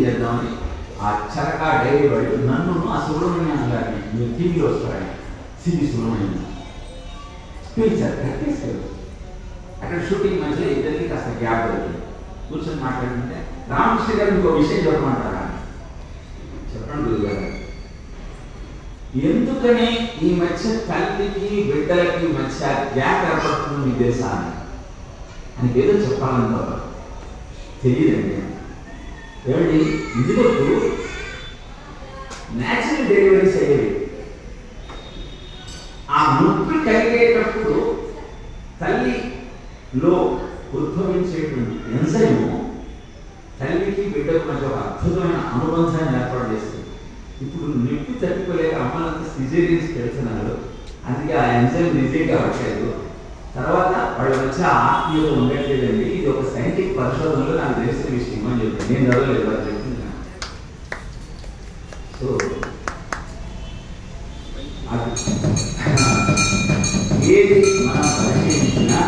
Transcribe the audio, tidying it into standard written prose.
చేద్దామని ఆ చరకా డైరీ వాళ్ళు నన్ను ఆ సుబ్రహ్మణ్యం గారిని మీరు టీవీలో వస్తారని సిబి సుబ్రహ్మణ్యం పిలిచారు కట్టేశారు. అక్కడ షూటింగ్ మధ్యలో ఇద్దరికి కాస్త గ్యాప్ దొరికింది. కూర్చొని మాట్లాడుతుంటే రామకృష్ణ గారు ఇంకో విషయం చెప్పమంటారా? చెప్పండి గురుగారు. ఎందుకని ఈ మధ్య తల్లికి బిడ్డలకి మధ్య గ్యాప్ ఏర్పడుతుంది మీ దేశాన్ని అని ఏదో చెప్పాలంటో తెలియదండి. ఏమండి ఇదివరకు న్యాచురల్ డెలివరీస్ అయ్యేవి. ఆ నొప్పి కలిగేటప్పుడు తల్లిలో ఉద్భవించేటువంటి ఎంజైము తల్లికి బిడ్డకు మధ్య ఒక అద్భుతమైన అనుబంధాన్ని ఏర్పాటు చేస్తుంది. ఇప్పుడు నొప్పి తట్టుకోలేక అమ్మలంతా సిజేరియన్స్ పెడుతున్నారు. అందుకే ఆ ఎంజైమ్ రిజీవ్ కావట్లేదు. తర్వాత వాళ్ళ మధ్య ఆత్మీయత ఉండట్లేదండి. ఇది ఒక సైంటిఫిక్ పరిశోధనలో నాకు తెలిసిన విషయం అని చెప్పి నేను చదవలేదు వాళ్ళు చెప్తున్నాను. సో ఏది మనం పరిశీలించినా